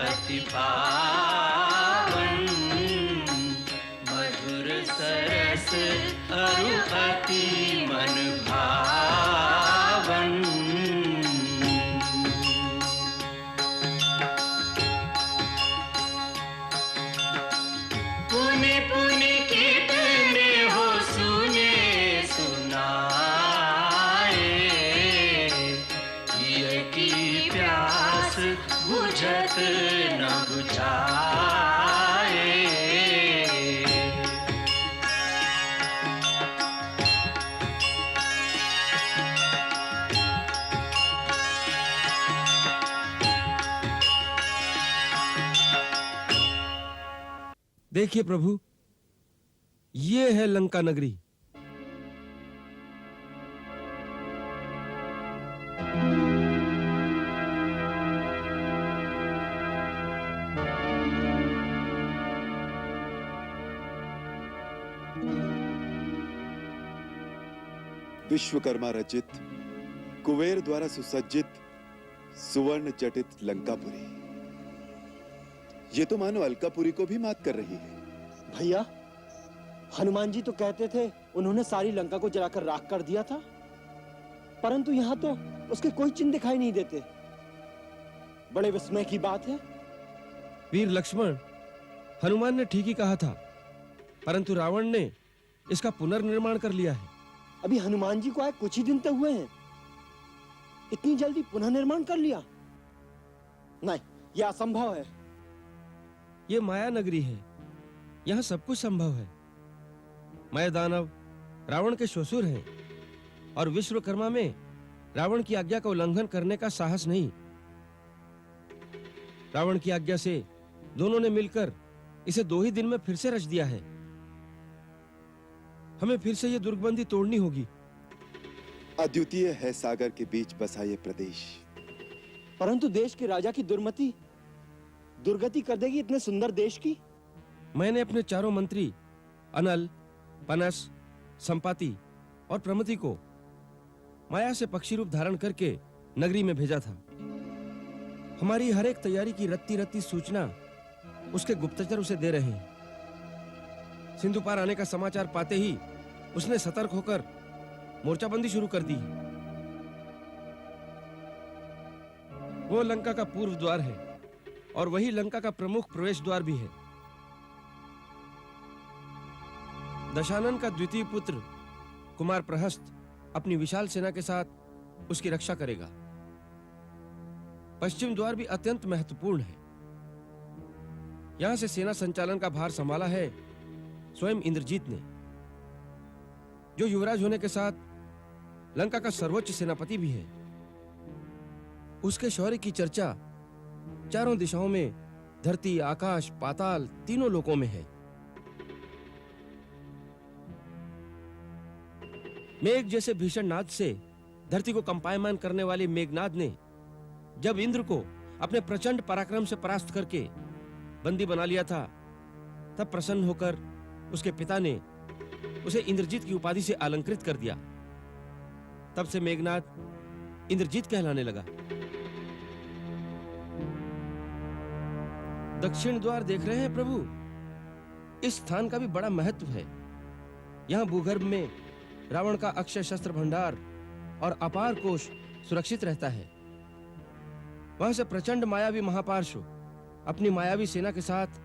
अति पावन, मधुर सरस अरु अति मन भावन। पुनि पुनि कितने हो सुने सुनाए, ये की प्यास बुझत न बुझाए। देखिए प्रभु, ये है लंका नगरी। विश्वकर्मा रचित, कुबेर द्वारा सुसज्जित, सुवर्ण जटित लंकापुरी। ये तो मानो अलकापुरी को भी मात कर रही है। भैया, हनुमान जी तो कहते थे उन्होंने सारी लंका को जलाकर राख कर दिया था, परंतु यहाँ तो उसके कोई चिन्ह दिखाई नहीं देते। बड़े विस्मय की बात है। वीर लक्ष्मण, हनुमान ने ठीक ही कहा था, परंतु रावण ने इसका पुनर्निर्माण कर लिया है। अभी हनुमान जी को आए कुछ ही दिन तो हुए हैं, इतनी जल्दी पुनः निर्माण कर लिया? नहीं, यह असंभव है। ये माया नगरी है, यहाँ सब कुछ संभव है। मैं दानव रावण के ससुर हैं और विश्वकर्मा में रावण की आज्ञा का उल्लंघन करने का साहस नहीं। रावण की आज्ञा से दोनों ने मिलकर इसे 2 ही दिन में फिर से रच दिया है। हमें फिर से ये दुर्गबंदी तोड़नी होगी। अद्वितीय है सागर के बीच बसा ये प्रदेश, परंतु देश के राजा की दुर्गति कर देगी इतने सुंदर देश की। मैंने अपने चारों मंत्री अनल, पनस, संपाति और प्रमति को माया से पक्षी रूप धारण करके नगरी में भेजा था। हमारी हर एक तैयारी की रत्ती रत्ती सूचना उसके गुप्तचर उसे दे रहे हैं। सिंधु पार आने का समाचार पाते ही उसने सतर्क होकर मोर्चाबंदी शुरू कर दी। वो लंका का पूर्व द्वार है और वही लंका का प्रमुख प्रवेश द्वार भी है। दशानन का द्वितीय पुत्र कुमार प्रहस्त अपनी विशाल सेना के साथ उसकी रक्षा करेगा। पश्चिम द्वार भी अत्यंत महत्वपूर्ण है। यहां से सेना संचालन का भार संभाला है स्वयं इंद्रजीत ने, जो युवराज होने के साथ लंका का सर्वोच्च सेनापति भी है। उसके शौर्य की चर्चा चारों दिशाओं में, धरती, आकाश, पाताल तीनों लोकों में है। मेघ जैसे भीषण नाद से धरती को कंपायमान करने वाले मेघनाद ने जब इंद्र को अपने प्रचंड पराक्रम से परास्त करके बंदी बना लिया था, तब प्रसन्न होकर उसके पिता ने उसे इंद्रजीत की उपाधि से अलंकृत कर दिया। तब से मेघनाद इंद्रजीत कहलाने लगा। दक्षिण द्वार देख रहे हैं प्रभु, इस स्थान का भी बड़ा महत्व है। यहाँ भूगर्भ में रावण का अक्षय शस्त्र भंडार और अपार कोष सुरक्षित रहता है। वहां से प्रचंड मायावी महापार्श्व अपनी मायावी सेना के साथ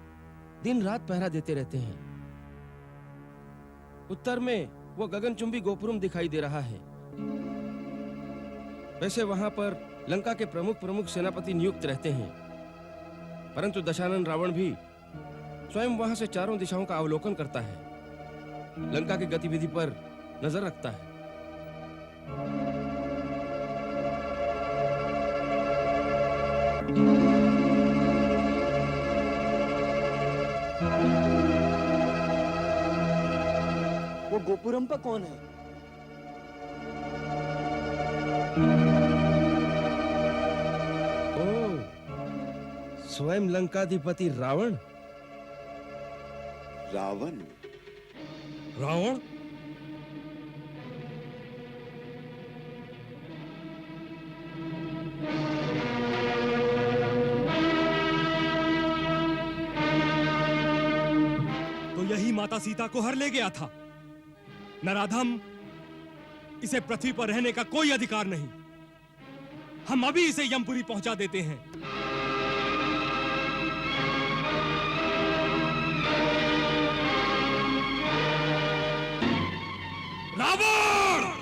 दिन रात पहरा देते रहते हैं। उत्तर में वो गगनचुंबी गोपुरम दिखाई दे रहा है। वैसे वहां पर लंका के प्रमुख सेनापति नियुक्त रहते हैं, परंतु दशानन रावण भी स्वयं वहां से चारों दिशाओं का अवलोकन करता है, लंका की गतिविधि पर नजर रखता है। वो गोपुरम पर कौन है? ओ, स्वयं लंकाधिपति रावण। रावण? रावण? माता सीता को हर ले गया था। नराधम, इसे पृथ्वी पर रहने का कोई अधिकार नहीं। हम अभी इसे यमपुरी पहुंचा देते हैं। रावण!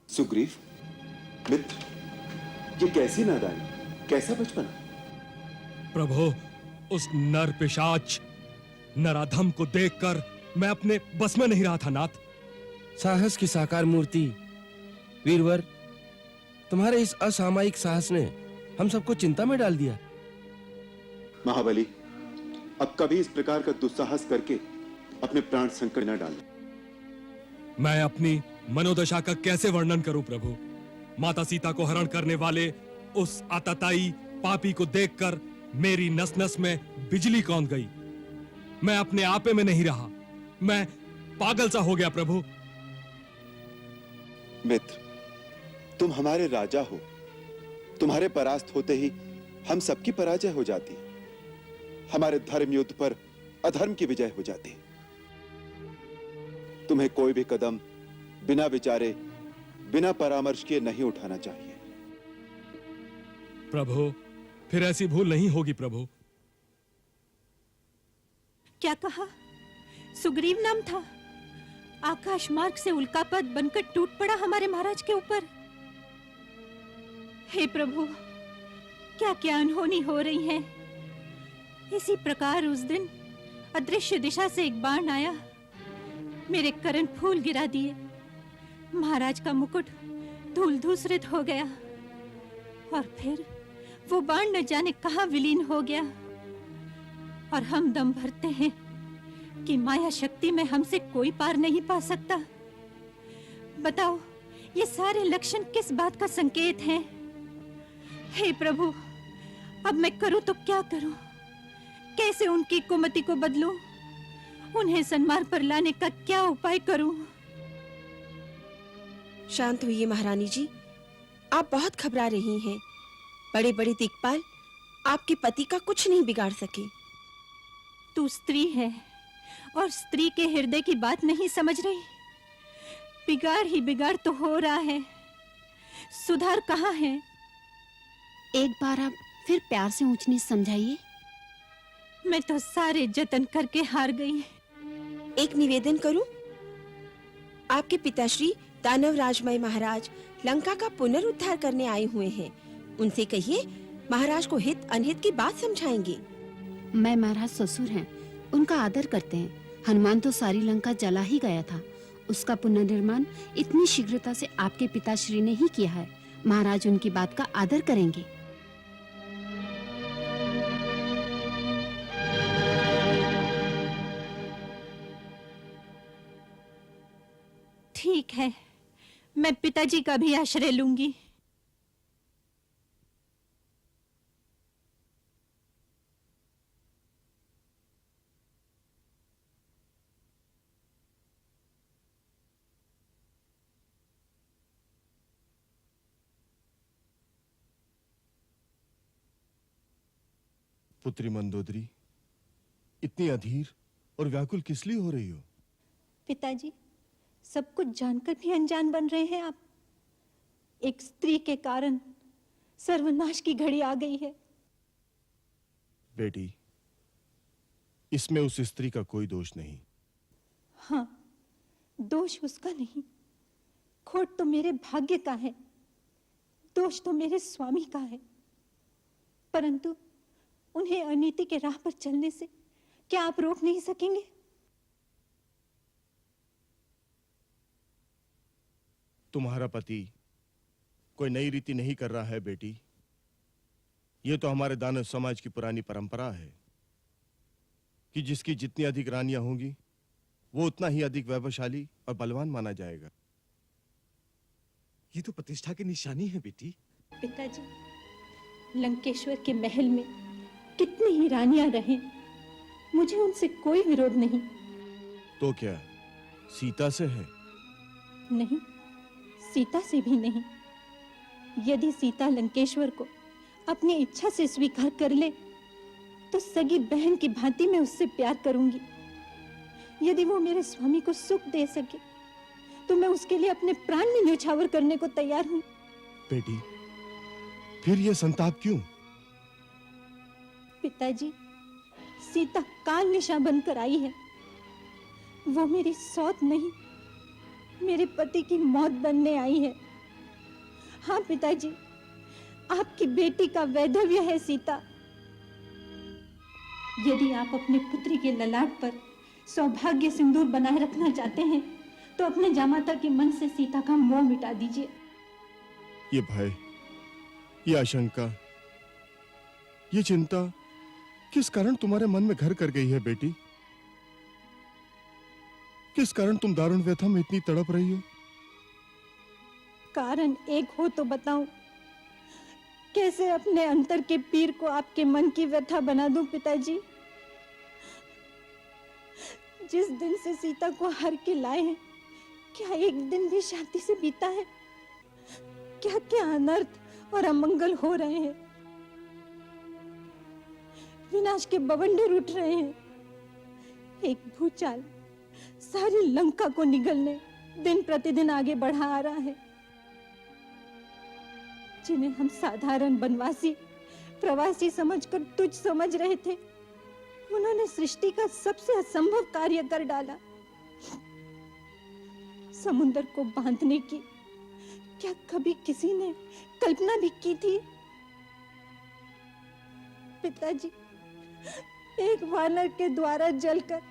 सुग्रीव मित्र, ये कैसी नादानी, कैसा बचपना। प्रभु, उस नर पिशाच नराधम को देखकर मैं अपने बस में नहीं रहा था नाथ। साहस की साकार मूर्ति वीरवर, तुम्हारे इस असामायिक साहस ने हम सबको चिंता में डाल दिया। महाबली, अब कभी इस प्रकार का दुस्साहस करके अपने प्राण संकट न डालें। मैं अपनी मनोदशा का कैसे वर्णन करूं प्रभु। माता सीता को हरण करने वाले उस आतताई पापी को देखकर मेरी नस नस में बिजली कौंध गई। मैं अपने आपे में नहीं रहा, मैं पागल सा हो गया प्रभु। मित्र, तुम हमारे राजा हो, तुम्हारे परास्त होते ही हम सबकी पराजय हो जाती, हमारे धर्म युद्ध पर अधर्म की विजय हो जाती। तुम्हें कोई भी कदम बिना विचारे, बिना परामर्श किए नहीं उठाना चाहिए। प्रभु, फिर ऐसी भूल नहीं होगी प्रभु। क्या कहा? सुग्रीव नाम था? आकाश मार्ग से उल्कापात बनकर टूट पड़ा हमारे महाराज के ऊपर। हे प्रभु, क्या क्या अनहोनी हो रही है। इसी प्रकार उस दिन अदृश्य दिशा से एक बाण आया, मेरे करण फूल गिरा दिए, महाराज का मुकुट धूल धूसरित हो गया, और फिर वो बाण न जाने कहां विलीन हो गया। और हम दम भरते हैं कि माया शक्ति में हमसे कोई पार नहीं पा सकता। बताओ, ये सारे लक्षण किस बात का संकेत हैं? हे प्रभु, अब मैं करूं तो क्या करूं? कैसे उनकी कुमति को बदलूं? उन्हें सन्मार्ग पर लाने का क्या उपाय करूं? शांत हुइए महारानी जी, आप बहुत घबरा रही हैं। बड़े बड़े दिक्पाल आपके पति का कुछ नहीं बिगाड़ सके। तू स्त्री है और स्त्री के हृदय की बात नहीं समझ रही। बिगाड़ ही बिगाड़ तो हो रहा है, सुधार कहाँ है? एक बार आप फिर प्यार से ऊंच नीच समझाइए। मैं तो सारे जतन करके हार गई। एक निवेदन करूं? आपके पिताश्री दानव राजमय महाराज लंका का पुनरुद्धार करने आए हुए हैं। उनसे कहिए महाराज को हित अनहित की बात समझाएंगे। मैं महाराज ससुर हैं, उनका आदर करते हैं। हनुमान तो सारी लंका जला ही गया था, उसका पुनर्निर्माण इतनी शीघ्रता से आपके पिताश्री ने ही किया है। महाराज उनकी बात का आदर करेंगे। ठीक है, मैं पिताजी का भी आश्रय लूंगी। पुत्री मंदोदरी, इतनी अधीर और व्याकुल किस लिए हो रही हो? पिताजी, सब कुछ जानकर भी अनजान बन रहे हैं आप। एक स्त्री के कारण सर्वनाश की घड़ी आ गई है। बेटी, इसमें उस स्त्री का कोई दोष नहीं। हाँ, दोष उसका नहीं, खोट तो मेरे भाग्य का है, दोष तो मेरे स्वामी का है। परंतु उन्हें अनीति के राह पर चलने से क्या आप रोक नहीं सकेंगे? तुम्हारा पति कोई नई रीति नहीं कर रहा है बेटी। यह तो हमारे दानव समाज की पुरानी परंपरा है कि जिसकी जितनी अधिक रानियां होंगी वो उतना ही अधिक वैभवशाली और बलवान माना जाएगा। ये तो प्रतिष्ठा की निशानी है बेटी। पिताजी, लंकेश्वर के महल में कितनी ही रानियां रहें, मुझे उनसे कोई विरोध नहीं। तो क्या सीता से है? नहीं, सीता से भी नहीं। यदि सीता लंकेश्वर को अपनी इच्छा से स्वीकार कर ले तो सगी बहन की भांति मैं उससे प्यार करूंगी। यदि वो मेरे स्वामी को सुख दे सके तो मैं उसके लिए अपने प्राण भी न्यौछावर करने को तैयार हूं। बेटी, फिर ये संताप क्यों? पिताजी, सीता काल निशा बनकर आई है। वो मेरी सौत नहीं, मेरे पति की मौत बनने आई है। हाँ पिताजी, आपकी बेटी का वैधव्य है सीता। यदि आप अपने पुत्री के ललाट पर सौभाग्य सिंदूर बनाए रखना चाहते हैं तो अपने जामाता के मन से सीता का मोह मिटा दीजिए। ये भय, ये आशंका, ये चिंता किस कारण तुम्हारे मन में घर कर गई है बेटी? किस कारण तुम दारुण व्यथा में इतनी तड़प रही हो? कारण एक हो तो बताऊं। कैसे अपने अंतर के पीर को आपके मन की व्यथा बना दूं पिताजी? जिस दिन से सीता को हर के लाए हैं, क्या एक दिन भी शांति से बीता है? क्या क्या अनर्थ और अमंगल हो रहे हैं। विनाश के बवंडर उठ रहे हैं। एक भूचाल सारी लंका को निगलने दिन प्रतिदिन आगे बढ़ा आ रहा है। जिन्हें हम साधारण बनवासी, प्रवासी समझकर तुच्छ समझ रहे थे, उन्होंने सृष्टि का सबसे असंभव कार्य कर डाला। समुद्र को बांधने की क्या कभी किसी ने कल्पना भी की थी? पिताजी, एक वानर के द्वारा जलकर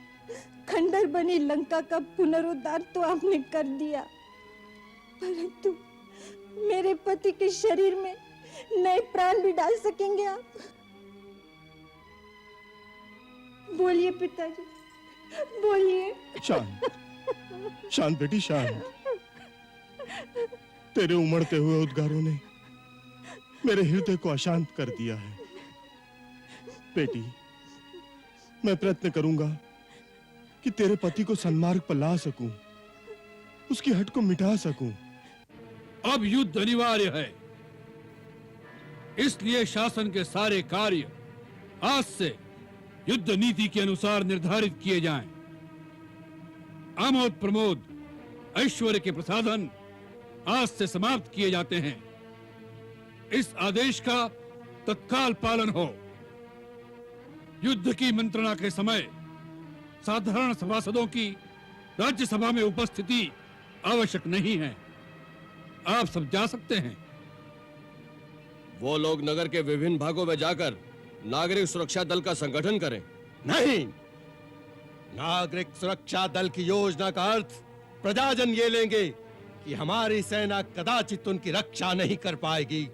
खंडर बनी लंका का पुनरुद्धार तो आपने कर दिया, परंतु मेरे पति के शरीर में नए प्राण भी डाल सकेंगे आप? बोलिए पिताजी, बोलिए। शांत, शांत बेटी, शांत। तेरे उमड़ते हुए उद्गारों ने मेरे हृदय को अशांत कर दिया है। बेटी, मैं प्रयत्न करूंगा कि तेरे पति को सन्मार्ग पर ला सकूं, उसकी हट को मिटा सकूं। अब युद्ध अनिवार्य है, इसलिए शासन के सारे कार्य आज से युद्ध नीति के अनुसार निर्धारित किए जाएं। आमोद प्रमोद, ऐश्वर्य के प्रसाधन आज से समाप्त किए जाते हैं। इस आदेश का तत्काल पालन हो। युद्ध की मंत्रणा के समय साधारण सभासदों की राज्यसभा में उपस्थिति आवश्यक नहीं है। आप सब जा सकते हैं। वो लोग नगर के विभिन्न भागों में जाकर नागरिक सुरक्षा दल का संगठन करें। नहीं, नागरिक सुरक्षा दल की योजना का अर्थ प्रजाजन ये लेंगे कि हमारी सेना कदाचित उनकी रक्षा नहीं कर पाएगी,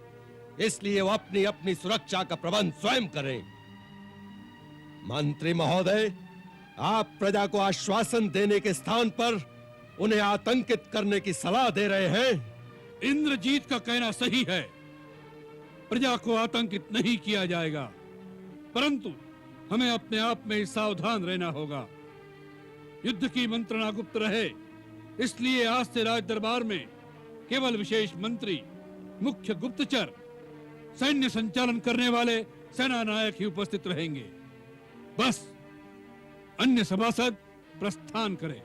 इसलिए वो अपनी अपनी सुरक्षा का प्रबंध स्वयं करें। मंत्री महोदय, आप प्रजा को आश्वासन देने के स्थान पर उन्हें आतंकित करने की सलाह दे रहे हैं। इंद्रजीत का कहना सही है, प्रजा को आतंकित नहीं किया जाएगा, परंतु हमें अपने आप में सावधान रहना होगा। युद्ध की मंत्रणा गुप्त रहे, इसलिए आज से राज दरबार में केवल विशेष मंत्री, मुख्य गुप्तचर, सैन्य संचालन करने वाले सेना नायक ही उपस्थित रहेंगे। बस अन्य सभासद प्रस्थान करें।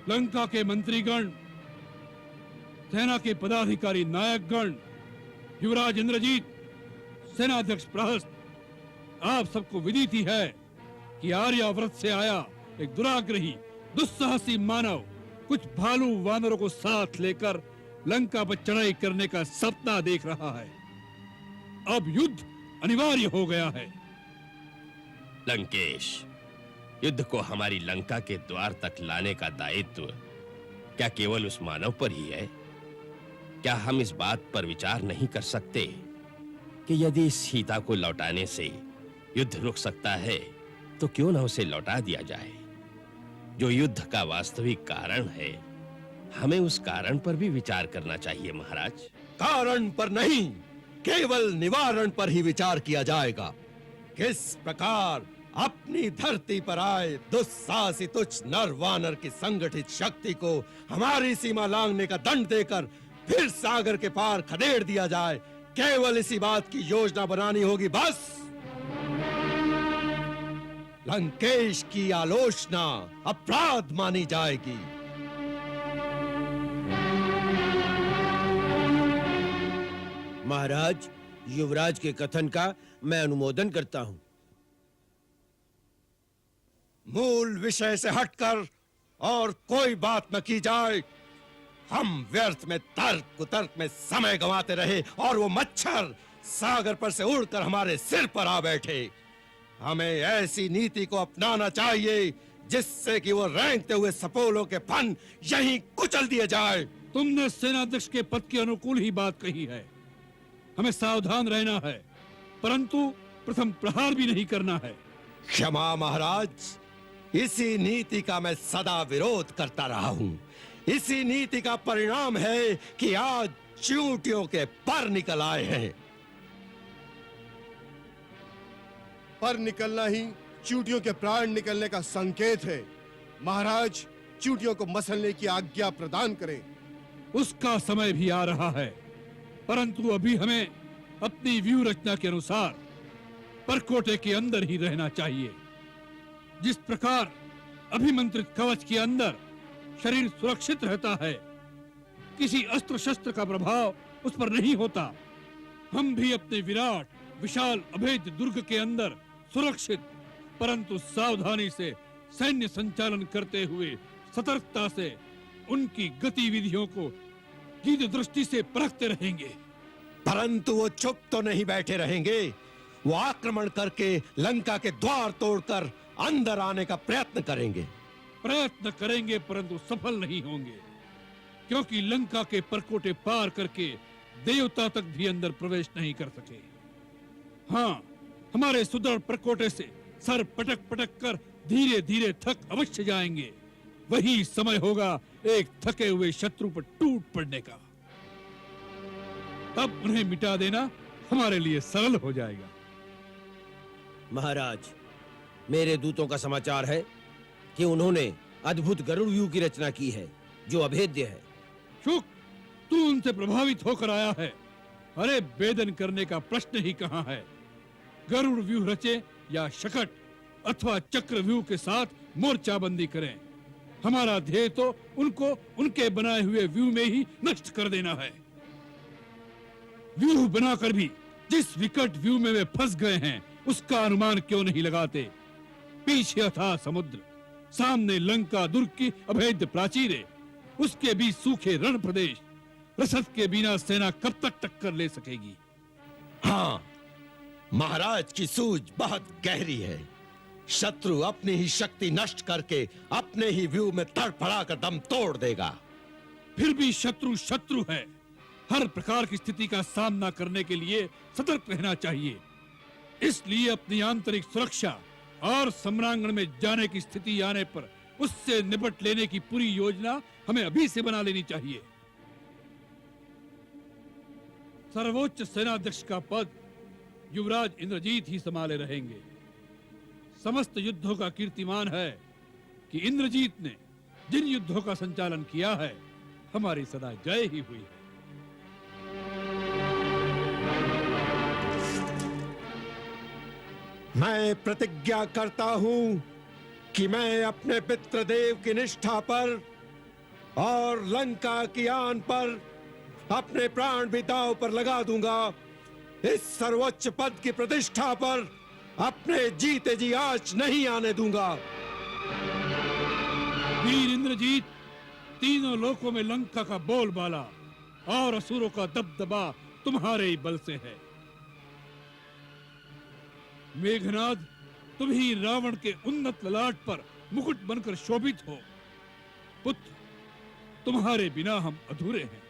लंका के मंत्रीगण, सेना के पदाधिकारी नायकगण, युवराज इंद्रजीत, सेनाध्यक्ष प्रहस्त, आप सबको विदित ही है कि आर्याव्रत से आया एक दुराग्रही, दुस्साहसी मानव कुछ भालू वानरों को साथ लेकर लंका पर चढ़ाई करने का सपना देख रहा है। अब युद्ध अनिवार्य हो गया है। लंकेश, युद्ध को हमारी लंका के द्वार तक लाने का दायित्व क्या केवल उस मानव पर ही है? क्या हम इस बात पर विचार नहीं कर सकते कि यदि सीता को लौटाने से युद्ध रुक सकता है तो क्यों ना उसे लौटा दिया जाए। जो युद्ध का वास्तविक कारण है, हमें उस कारण पर भी विचार करना चाहिए महाराज। कारण पर नहीं, केवल निवारण पर ही विचार किया जाएगा। किस प्रकार अपनी धरती पर आए दुस्साहसी तुच्छ नर वानर की संगठित शक्ति को हमारी सीमा लांघने का दंड देकर फिर सागर के पार खदेड़ दिया जाए, केवल इसी बात की योजना बनानी होगी बस। लंकेश की आलोचना अपराध मानी जाएगी। महाराज, युवराज के कथन का मैं अनुमोदन करता हूं। मूल विषय से हटकर और कोई बात न की जाए। हम व्यर्थ में तर्क कुतर्क में समय गंवाते रहे और वो मच्छर सागर पर से उड़कर हमारे सिर पर आ बैठे। हमें ऐसी नीति को अपनाना चाहिए जिससे कि वो रेंगते हुए सपोलों के फन यहीं कुचल दिए जाए। तुमने सेनाध्यक्ष के पद के अनुकूल ही बात कही है। हमें सावधान रहना है, परंतु प्रथम प्रहार भी नहीं करना है। क्षमा महाराज, इसी नीति का मैं सदा विरोध करता रहा हूं। इसी नीति का परिणाम है कि आज चींटियों के पर निकल आए हैं। पर निकलना ही चींटियों के प्राण निकलने का संकेत है। महाराज, चींटियों को मसलने की आज्ञा प्रदान करें। उसका समय भी आ रहा है, परंतु अभी हमें अपनी व्यूह रचना के अनुसार परकोटे के अंदर ही रहना चाहिए। जिस प्रकार अभिमंत्रित कवच के अंदर शरीर सुरक्षित रहता है, किसी अस्त्र शस्त्र का प्रभाव उस पर नहीं होता, हम भी अपने विराट विशाल अभेद्य दुर्ग के अंदर सुरक्षित परंतु सावधानी से सैन्य संचालन करते हुए सतर्कता से उनकी गतिविधियों को कीद दृष्टि से परखते रहेंगे। परंतु वो चुप तो नहीं बैठे रहेंगे। वो आक्रमण करके लंका के द्वार तोड़कर अंदर आने का प्रयत्न करेंगे। प्रयत्न करेंगे परंतु सफल नहीं होंगे, क्योंकि लंका के परकोटे पार करके देवता तक भी अंदर प्रवेश नहीं कर सके। हाँ, हमारे सुदृढ़ परकोटे से सर पटक पटक कर धीरे धीरे थक अवश्य जाएंगे। वही समय होगा एक थके हुए शत्रु पर टूट पड़ने का। तब उन्हें मिटा देना हमारे लिए सरल हो जाएगा। महाराज, मेरे दूतों का समाचार है कि उन्होंने अद्भुत गरुड़ व्यूह की रचना की है जो अभेद्य है। शुक, तू उनसे प्रभावित होकर आया है। अरे, वेदन करने का प्रश्न ही कहां है। गरुड़ व्यूह रचे या शकट अथवा चक्र व्यूह के साथ मोर्चाबंदी करें, हमारा ध्येय तो उनको उनके बनाए हुए व्यूह में ही नष्ट कर देना है। व्यूह बनाकर भी जिस विकट व्यूह में वे फंस गए हैं उसका अनुमान क्यों नहीं लगाते। पीछे अथाह समुद्र, सामने लंका दुर्ग की अभेद्य प्राचीरें, उसके बीच सूखे रण प्रदेश। रसद के बिना सेना कब तक टक्कर ले सकेगी। हाँ, महाराज की सूझ बहुत गहरी है। शत्रु अपनी ही शक्ति नष्ट करके अपने ही व्यूह में तड़फड़ा कर दम तोड़ देगा। फिर भी शत्रु शत्रु है। हर प्रकार की स्थिति का सामना करने के लिए सतर्क रहना चाहिए। इसलिए अपनी आंतरिक सुरक्षा और सम्रांगण में जाने की स्थिति आने पर उससे निपट लेने की पूरी योजना हमें अभी से बना लेनी चाहिए। सर्वोच्च सेनाध्यक्ष का पद युवराज इंद्रजीत ही संभाले रहेंगे। समस्त युद्धों का कीर्तिमान है कि इंद्रजीत ने जिन युद्धों का संचालन किया है, हमारी सदा जय ही हुई है। मैं प्रतिज्ञा करता हूं कि मैं अपने पितृदेव की निष्ठा पर और लंका की आन पर अपने प्राण भी दांव पर लगा दूंगा। इस सर्वोच्च पद की प्रतिष्ठा पर अपने जीते जी आंच नहीं आने दूंगा। वीर इंद्रजीत, तीनों लोकों में लंका का बोलबाला और असुरों का दबदबा तुम्हारे ही बल से है। मेघनाद, तुम ही रावण के उन्नत ललाट पर मुकुट बनकर शोभित हो। पुत्र, तुम्हारे बिना हम अधूरे हैं।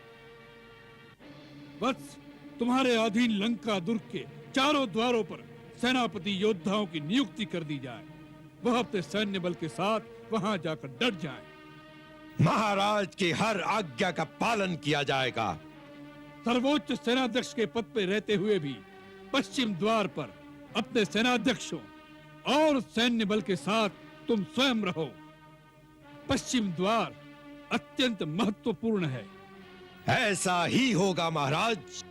वत्स, तुम्हारे अधीन लंका दुर्ग के चारों द्वारों पर सेनापति योद्धाओं की नियुक्ति कर दी जाए। वह अपने सैन्य बल के साथ वहां जाकर डट जाएं। महाराज की हर आज्ञा का पालन किया जाएगा। सर्वोच्च सेनाध्यक्ष के पद पर रहते हुए भी पश्चिम द्वार पर अपने सेनाध्यक्षों और सैन्य बल के साथ तुम स्वयं रहो। पश्चिम द्वार अत्यंत महत्वपूर्ण है। ऐसा ही होगा महाराज।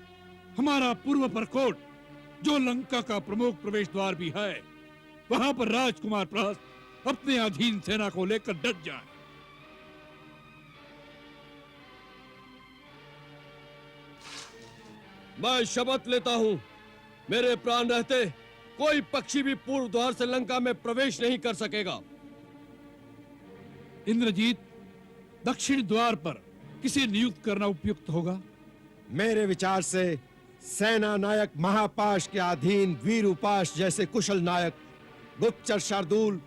हमारा पूर्व प्रकोट जो लंका का प्रमुख प्रवेश द्वार भी है, वहां पर राजकुमार प्रहस्त अपने अधीन सेना को लेकर डट जाए। मैं शपथ लेता हूं, मेरे प्राण रहते कोई पक्षी भी पूर्व द्वार से लंका में प्रवेश नहीं कर सकेगा। इंद्रजीत, दक्षिण द्वार पर किसे नियुक्त करना उपयुक्त होगा? मेरे विचार से सेना नायक महापाश के अधीन वीर उपाश जैसे कुशल नायक गुप्तचर शार्दूल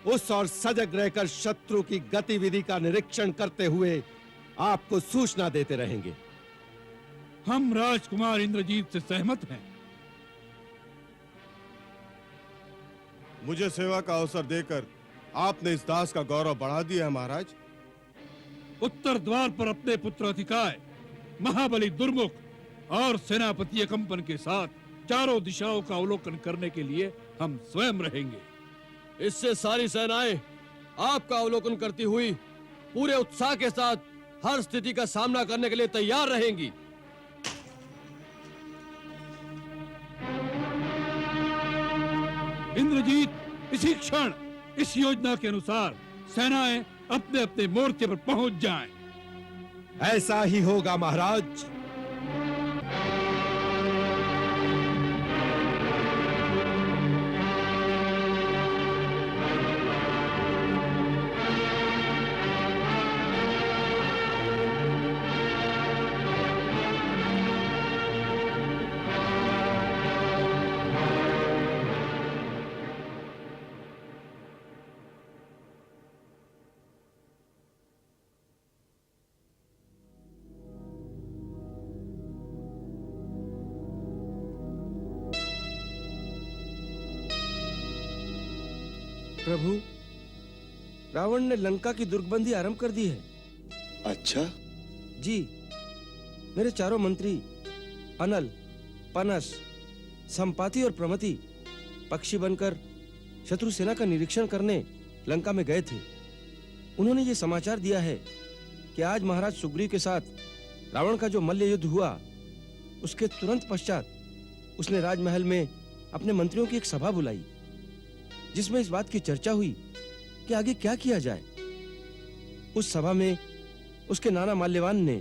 उस और सजग रहकर शत्रु की गतिविधि का निरीक्षण करते हुए आपको सूचना देते रहेंगे। हम राजकुमार इंद्रजीत से सहमत हैं। मुझे सेवा का अवसर देकर आपने इस दास का गौरव बढ़ा दिया है महाराज। उत्तर द्वार पर अपने पुत्र अतिकाय, महाबली दुर्मुख और सेनापति कंपन के साथ चारों दिशाओं का अवलोकन करने के लिए हम स्वयं रहेंगे। इससे सारी सेनाएं आपका अवलोकन करती हुई पूरे उत्साह के साथ हर स्थिति का सामना करने के लिए तैयार रहेंगी। इंद्रजीत, इसी क्षण इस योजना के अनुसार सेनाएं अपने अपने मोर्चे पर पहुंच जाएं। ऐसा ही होगा महाराज। प्रभु, रावण ने लंका की दुर्गबंदी आरंभ कर दी है। अच्छा? जी, मेरे चारों मंत्री अनल, पनस, संपाति और प्रमति पक्षी बनकर शत्रु सेना का निरीक्षण करने लंका में गए थे। उन्होंने ये समाचार दिया है कि आज महाराज सुग्रीव के साथ रावण का जो मल्ल युद्ध हुआ, उसके तुरंत पश्चात उसने राजमहल में अपने मंत्रियों की एक सभा बुलाई, जिसमें इस बात की चर्चा हुई कि आगे क्या किया जाए। उस सभा में उसके नाना माल्यवान ने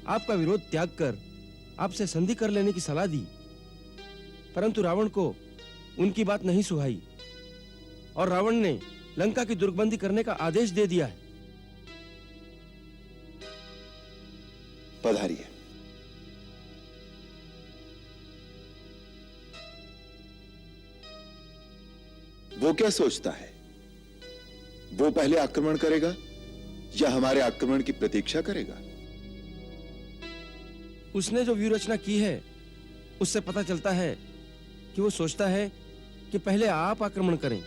आपका विरोध त्याग कर आपसे संधि कर लेने की सलाह दी, परंतु रावण को उनकी बात नहीं सुहाई और रावण ने लंका की दुर्गबंदी करने का आदेश दे दिया है। पधारिए। वो क्या सोचता है? वो पहले आक्रमण करेगा या हमारे आक्रमण की प्रतीक्षा करेगा? उसने जो व्यूह रचना की है, उससे पता चलता है कि वो सोचता है कि पहले आप आक्रमण करें,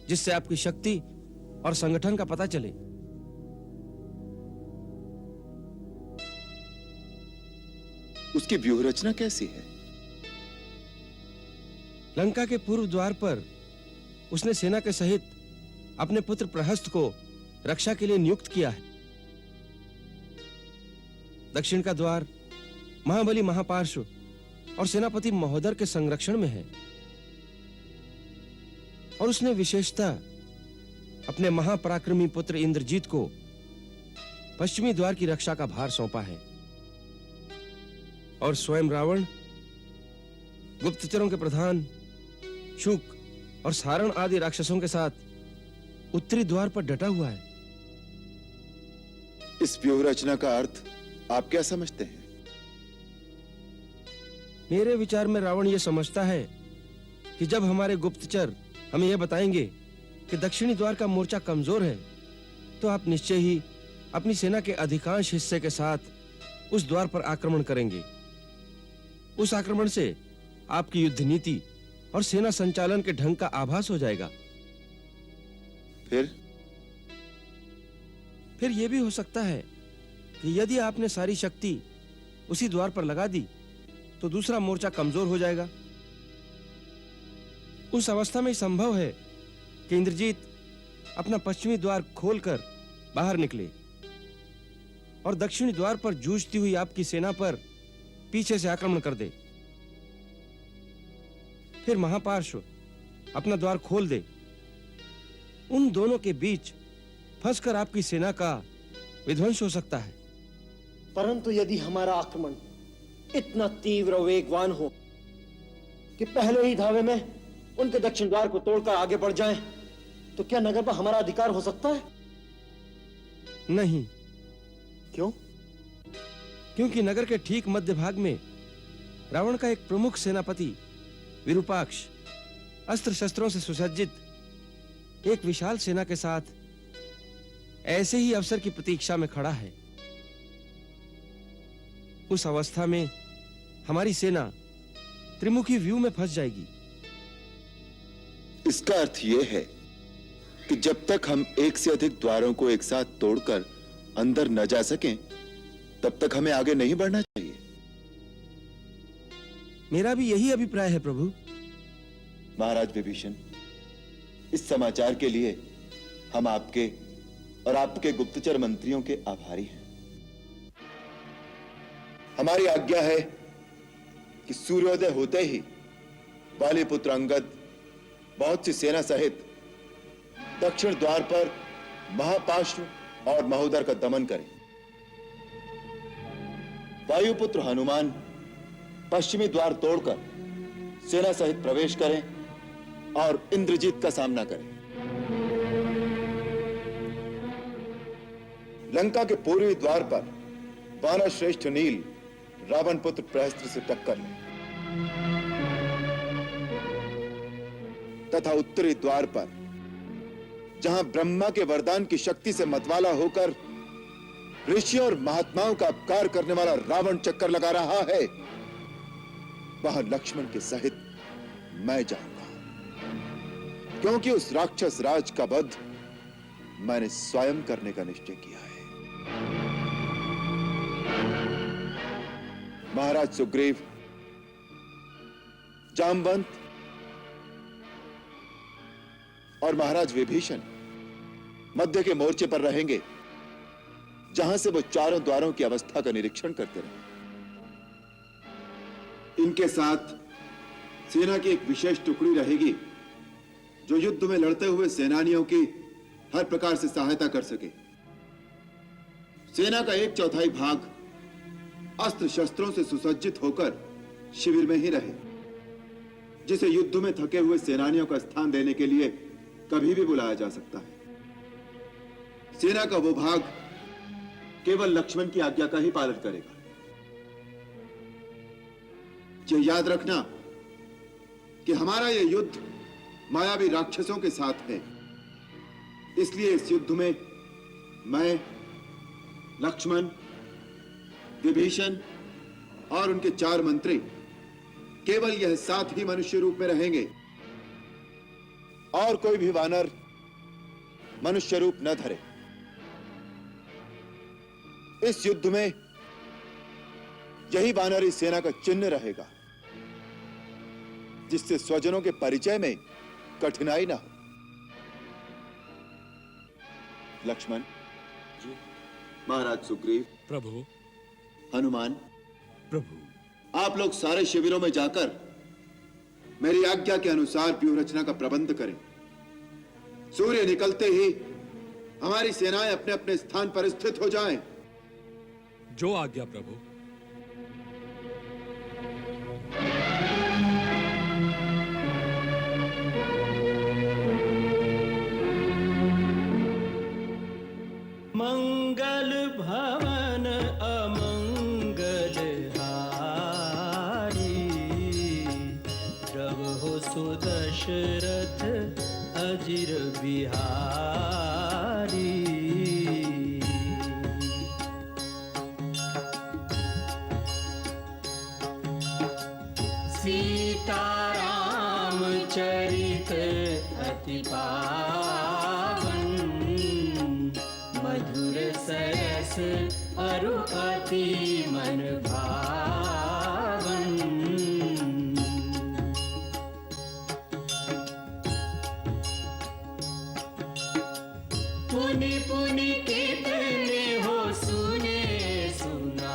जिससे आपकी शक्ति और संगठन का पता चले। उसकी व्यूह रचना कैसी है? लंका के पूर्व द्वार पर उसने सेना के सहित अपने पुत्र प्रहस्त को रक्षा के लिए नियुक्त किया है। दक्षिण का द्वार महाबली महापार्श्व और सेनापति महोदर के संरक्षण में है और उसने विशेषतः अपने महापराक्रमी पुत्र इंद्रजीत को पश्चिमी द्वार की रक्षा का भार सौंपा है और स्वयं रावण गुप्तचरों के प्रधान शुक और सारण आदि राक्षसों के साथ उत्तरी द्वार पर डटा हुआ है। इस व्यूह रचना का अर्थ आप क्या समझते हैं? मेरे विचार में रावण यह समझता है कि जब हमारे गुप्तचर हमें यह बताएंगे कि दक्षिणी द्वार का मोर्चा कमजोर है, तो आप निश्चय ही अपनी सेना के अधिकांश हिस्से के साथ उस द्वार पर आक्रमण करेंगे उस आक्रमण से आपकी युद्ध नीति और सेना संचालन के ढंग का आभास हो जाएगा। फिर यह भी हो सकता है कि यदि आपने सारी शक्ति उसी द्वार पर लगा दी तो दूसरा मोर्चा कमजोर हो जाएगा। उस अवस्था में संभव है कि इंद्रजीत अपना पश्चिमी द्वार खोलकर बाहर निकले और दक्षिणी द्वार पर जूझती हुई आपकी सेना पर पीछे से आक्रमण कर दे। फिर महापार्श्व अपना द्वार खोल दे। उन दोनों के बीच फंसकर आपकी सेना का विध्वंस हो सकता है। परंतु यदि हमारा आक्रमण इतना तीव्र और वेगवान हो कि पहले ही धावे में उनके दक्षिण द्वार को तोड़कर आगे बढ़ जाएं, तो क्या नगर पर हमारा अधिकार हो सकता है? नहीं। क्यों? क्योंकि नगर के ठीक मध्य भाग में रावण का एक प्रमुख सेनापति विरूपाक्ष अस्त्र शस्त्रों से सुसज्जित एक विशाल सेना के साथ ऐसे ही अवसर की प्रतीक्षा में खड़ा है। उस अवस्था में हमारी सेना त्रिमुखी व्यू में फंस जाएगी। इसका अर्थ यह है कि जब तक हम एक से अधिक द्वारों को एक साथ तोड़कर अंदर न जा सकें, तब तक हमें आगे नहीं बढ़ना चाहिए। मेरा भी यही अभिप्राय है प्रभु। महाराज विभीषण, इस समाचार के लिए हम आपके और आपके गुप्तचर मंत्रियों के आभारी हैं। हमारी आज्ञा है कि सूर्योदय होते ही पालिपुत्र अंगद बहुत सी सेना सहित दक्षिण द्वार पर महापार्श्व और महोदर का दमन करें। वायुपुत्र हनुमान पश्चिमी द्वार तोड़कर सेना सहित प्रवेश करें और इंद्रजीत का सामना करें। लंका के पूर्वी द्वार पर वानर श्रेष्ठ नील रावण पुत्र प्रहस्त्र से टक्कर लें तथा उत्तरी द्वार पर जहां ब्रह्मा के वरदान की शक्ति से मतवाला होकर ऋषि और महात्माओं का अपकार करने वाला रावण चक्कर लगा रहा है, वहां लक्ष्मण के सहित मैं जाऊंगा, क्योंकि उस राक्षस राज का वध मैंने स्वयं करने का निश्चय किया है। महाराज सुग्रीव, जामवंत और महाराज विभीषण मध्य के मोर्चे पर रहेंगे, जहां से वो चारों द्वारों की अवस्था का निरीक्षण करते रहे। इनके साथ सेना की एक विशेष टुकड़ी रहेगी जो युद्ध में लड़ते हुए सेनानियों की हर प्रकार से सहायता कर सके। सेना का 1/4 भाग अस्त्र शस्त्रों से सुसज्जित होकर शिविर में ही रहे, जिसे युद्ध में थके हुए सेनानियों का स्थान देने के लिए कभी भी बुलाया जा सकता है। सेना का वो भाग केवल लक्ष्मण की आज्ञा का ही पालन करेगा। यह याद रखना कि हमारा यह युद्ध मायावी राक्षसों के साथ है, इसलिए इस युद्ध में मैं, लक्ष्मण, विभीषण और उनके 4 मंत्री केवल यह 7 ही मनुष्य रूप में रहेंगे और कोई भी वानर मनुष्य रूप न धरे। इस युद्ध में यही वानरी सेना का चिन्ह रहेगा, जिससे स्वजनों के परिचय में कठिनाई ना हो। लक्ष्मण जी, महाराज सुग्रीव प्रभु, हनुमान प्रभु, आप लोग सारे शिविरों में जाकर मेरी आज्ञा के अनुसार व्यूह रचना का प्रबंध करें। सूर्य निकलते ही हमारी सेनाएं अपने अपने स्थान पर स्थित हो जाएं। जो आज्ञा प्रभु। मंगल भवन अमंगल हारी, प्रभु सुदशरथ अजिर बिहारी। सीताराम चरित अति पावन, मधुर सरस अरु अति मन भावन। पुनि पुनि कितने हो सुने सुनाए,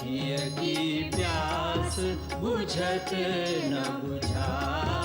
हिय की प्यास बुझत न बुझाए।